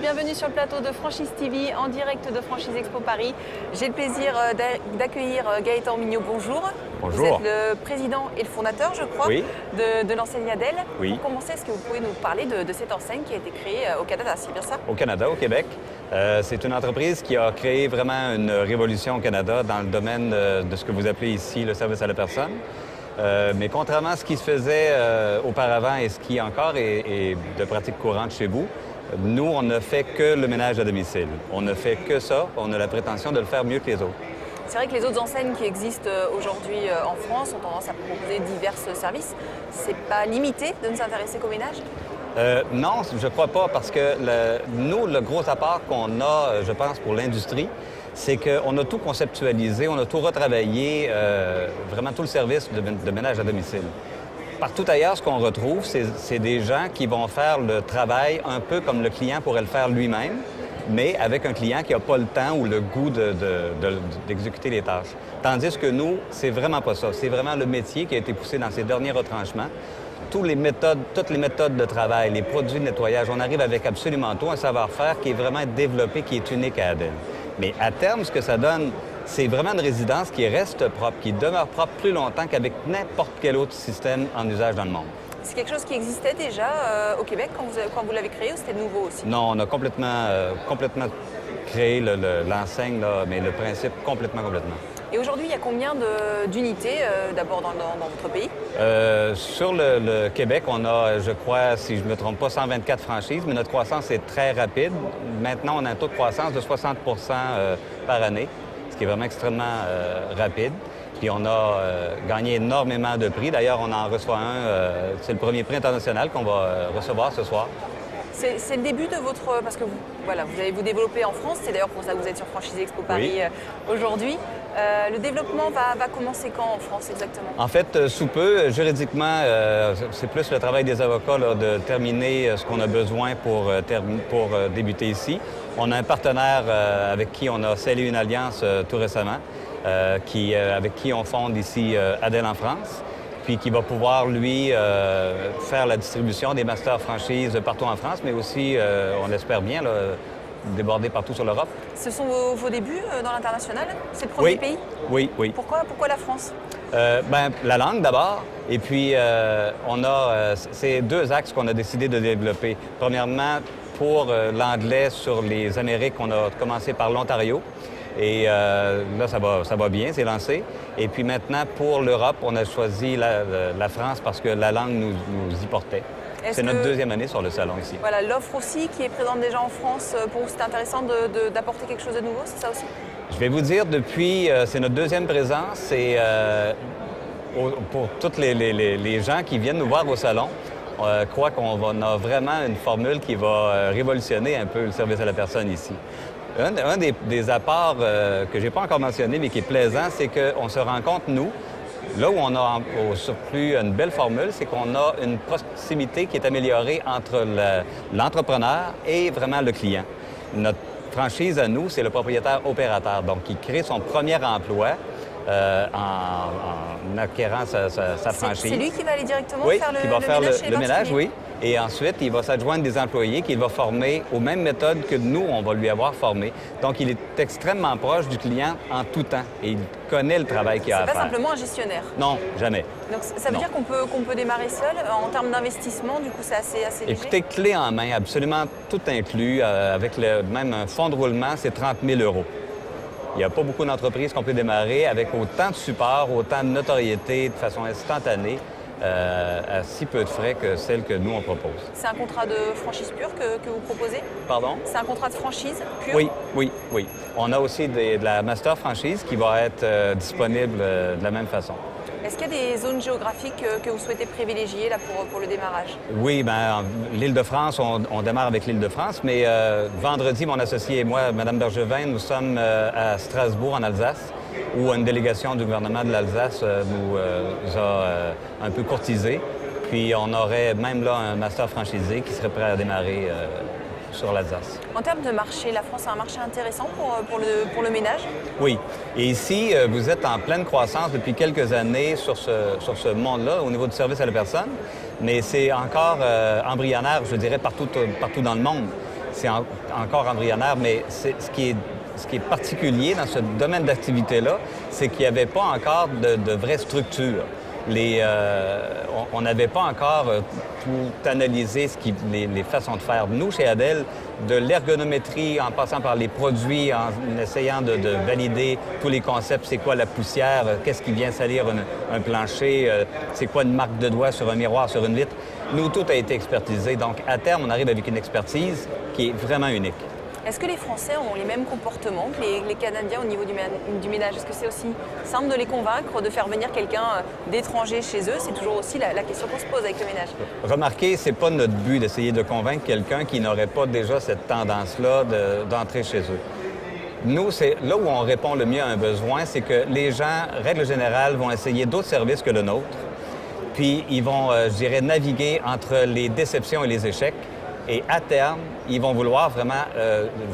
bienvenue sur le plateau de Franchise TV en direct de Franchise Expo Paris. J'ai le plaisir d'accueillir Gaëtan Mignot, bonjour. Bonjour. Vous êtes le président et le fondateur, je crois, Oui. de l'enseigne Adèle. Oui. Pour commencer, est-ce que vous pouvez nous parler de cette enseigne qui a été créée au Canada, c'est bien ça? Au Canada, au Québec. C'est une entreprise qui a créé vraiment une révolution au Canada dans le domaine de ce que vous appelez ici le service à la personne. Mais contrairement à ce qui se faisait auparavant et ce qui encore est de pratique courante chez vous, nous, on ne fait que le ménage à domicile. On ne fait que ça. On a la prétention de le faire mieux que les autres. C'est vrai que les autres enseignes qui existent aujourd'hui en France ont tendance à proposer divers services. C'est pas limité de ne s'intéresser qu'au ménage? Non, je ne crois pas, parce que nous, le gros apport qu'on a, je pense, pour l'industrie, c'est qu'on a tout conceptualisé, on a tout retravaillé, vraiment tout le service de ménage à domicile. Partout ailleurs, ce qu'on retrouve, c'est des gens qui vont faire le travail un peu comme le client pourrait le faire lui-même, mais avec un client qui n'a pas le temps ou le goût d'exécuter les tâches. Tandis que nous, c'est vraiment pas ça. C'est vraiment le métier qui a été poussé dans ces derniers retranchements. Toutes les méthodes de travail, les produits de nettoyage, on arrive avec absolument tout, un savoir-faire qui est vraiment développé, qui est unique à Adèle. Mais à terme, ce que ça donne, c'est vraiment une résidence qui reste propre, qui demeure propre plus longtemps qu'avec n'importe quel autre système en usage dans le monde. C'est quelque chose qui existait déjà au Québec quand vous l'avez créé, ou c'était nouveau aussi? Non, on a complètement créé l'enseigne, mais le principe complètement. Et aujourd'hui, il y a combien d'unités d'abord dans votre pays? Sur le Québec, on a, je crois, si je ne me trompe pas, 124 franchises, mais notre croissance est très rapide. Maintenant, on a un taux de croissance de 60 par année, ce qui est vraiment extrêmement rapide. Puis on a gagné énormément de prix. D'ailleurs, on en reçoit un, c'est le premier prix international qu'on va recevoir ce soir. C'est le début de votre... Parce que vous allez vous développer en France, c'est d'ailleurs pour ça que vous êtes sur Franchise Expo Paris aujourd'hui. Le développement va commencer quand en France exactement? En fait, sous peu, juridiquement, c'est plus le travail des avocats là, de terminer ce qu'on a besoin pour débuter ici. On a un partenaire avec qui on a scellé une alliance tout récemment, avec qui on fonde ici Adèle en France, puis qui va pouvoir, lui, faire la distribution des masters franchises partout en France, mais aussi, on l'espère bien, là, déborder partout sur l'Europe. Ce sont vos débuts dans l'international? C'est le premier pays? Oui. Pourquoi la France? La langue d'abord, et puis on a ces deux axes qu'on a décidé de développer. Premièrement, pour l'anglais sur les Amériques, on a commencé par l'Ontario. Et là, ça va bien, c'est lancé. Et puis maintenant, pour l'Europe, on a choisi la France parce que la langue nous y portait. C'est notre deuxième année sur le salon ici. Voilà, l'offre aussi qui est présente déjà en France, pour vous, c'est intéressant d'apporter quelque chose de nouveau, c'est ça aussi? Je vais vous dire, depuis, c'est notre deuxième présence, et pour tous les gens qui viennent nous voir au salon, je crois qu'on a vraiment une formule qui va révolutionner un peu le service à la personne ici. Un des apports que je n'ai pas encore mentionné, mais qui est plaisant, c'est qu'on se rend compte, nous, là où on a au surplus une belle formule, c'est qu'on a une proximité qui est améliorée entre l'entrepreneur et vraiment le client. Notre franchise à nous, c'est le propriétaire opérateur, donc qui crée son premier emploi en acquérant sa franchise. C'est lui qui va aller directement faire qui va faire le ménage, oui. Et ensuite, il va s'adjoindre des employés qu'il va former aux mêmes méthodes que nous, on va lui avoir formé. Donc, il est extrêmement proche du client en tout temps et il connaît le travail qu'il a à faire. C'est pas simplement un gestionnaire? Non, jamais. Donc, ça veut dire qu'on peut démarrer seul en termes d'investissement, du coup, c'est assez léger? Écoutez, clé en main, absolument tout inclus, avec même un fonds de roulement, c'est 30 000 €. Il n'y a pas beaucoup d'entreprises qu'on peut démarrer avec autant de support, autant de notoriété, de façon instantanée, à si peu de frais que celle que nous, on propose. C'est un contrat de franchise pure que vous proposez? Pardon? C'est un contrat de franchise pure? Oui. On a aussi de la master franchise qui va être disponible de la même façon. Est-ce qu'il y a des zones géographiques que vous souhaitez privilégier là, pour le démarrage? Oui, l'Île-de-France, on démarre avec l'Île-de-France, mais vendredi, mon associé et moi, Mme Bergevin, nous sommes à Strasbourg, en Alsace, où une délégation du gouvernement de l'Alsace nous a un peu courtisés. Puis on aurait même là un master franchisé qui serait prêt à démarrer sur l'Alsace. En termes de marché, la France a un marché intéressant pour le ménage? Oui. Et ici, vous êtes en pleine croissance depuis quelques années sur ce monde-là, au niveau du service à la personne, mais c'est encore embryonnaire, je dirais, partout dans le monde. C'est encore embryonnaire, mais ce qui est particulier dans ce domaine d'activité-là, c'est qu'il n'y avait pas encore de vraie structure. On n'avait pas encore tout analysé les façons de faire. Nous, chez Adel, de l'ergonométrie, en passant par les produits, en essayant de valider tous les concepts, c'est quoi la poussière, qu'est-ce qui vient salir un plancher, c'est quoi une marque de doigt sur un miroir, sur une vitre. Nous, tout a été expertisé. Donc, à terme, on arrive avec une expertise qui est vraiment unique. Est-ce que les Français ont les mêmes comportements que les Canadiens au niveau du ménage? Est-ce que c'est aussi simple de les convaincre, de faire venir quelqu'un d'étranger chez eux? C'est toujours aussi la question qu'on se pose avec le ménage. Remarquez, c'est pas notre but d'essayer de convaincre quelqu'un qui n'aurait pas déjà cette tendance-là d'entrer chez eux. Nous, c'est là où on répond le mieux à un besoin, c'est que les gens, règle générale, vont essayer d'autres services que le nôtre. Puis ils vont, je dirais, naviguer entre les déceptions et les échecs. Et à terme, ils vont vouloir vraiment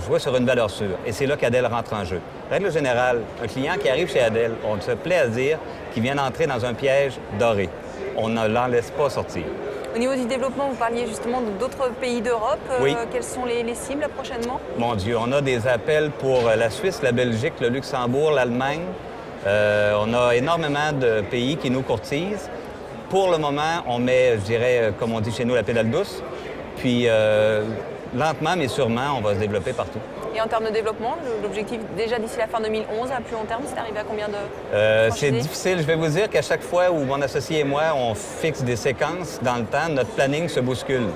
jouer sur une valeur sûre. Et c'est là qu'Adel rentre en jeu. Règle générale, un client qui arrive chez Adel, on se plaît à dire qu'il vient d'entrer dans un piège doré. On ne l'en laisse pas sortir. Au niveau du développement, vous parliez justement d'autres pays d'Europe. Oui. Quelles sont les cibles prochainement? Mon Dieu, on a des appels pour la Suisse, la Belgique, le Luxembourg, l'Allemagne. On a énormément de pays qui nous courtisent. Pour le moment, on met, je dirais, comme on dit chez nous, la pédale douce. Puis, lentement, mais sûrement, on va se développer partout. Et en termes de développement, l'objectif déjà d'ici la fin 2011, à plus long terme, c'est d'arriver à combien de c'est difficile. Je vais vous dire qu'à chaque fois où mon associé et moi, on fixe des séquences dans le temps, notre planning se bouscule.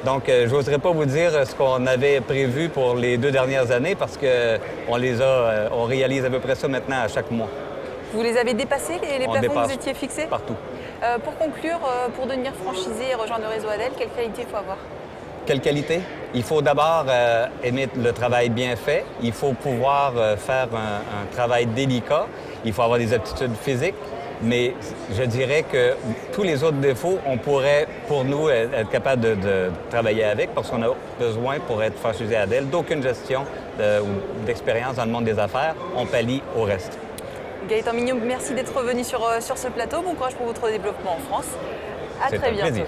Donc, je n'oserais pas vous dire ce qu'on avait prévu pour les 2 dernières années parce qu'on réalise à peu près ça maintenant à chaque mois. Vous les avez dépassés, les plafonds que vous étiez fixés? Partout. Pour conclure, pour devenir franchisé et rejoindre le réseau Adel, quelle qualité il faut avoir? Quelle qualité? Il faut d'abord aimer le travail bien fait. Il faut pouvoir faire un travail délicat. Il faut avoir des aptitudes physiques. Mais je dirais que tous les autres défauts, on pourrait, pour nous, être capable de travailler avec parce qu'on a besoin, pour être franchisé Adel, d'aucune gestion ou d'expérience dans le monde des affaires. On pallie au reste. Gaëtan Mignot, merci d'être revenu sur ce plateau. Bon courage pour votre développement en France. À très bientôt. Plaisir.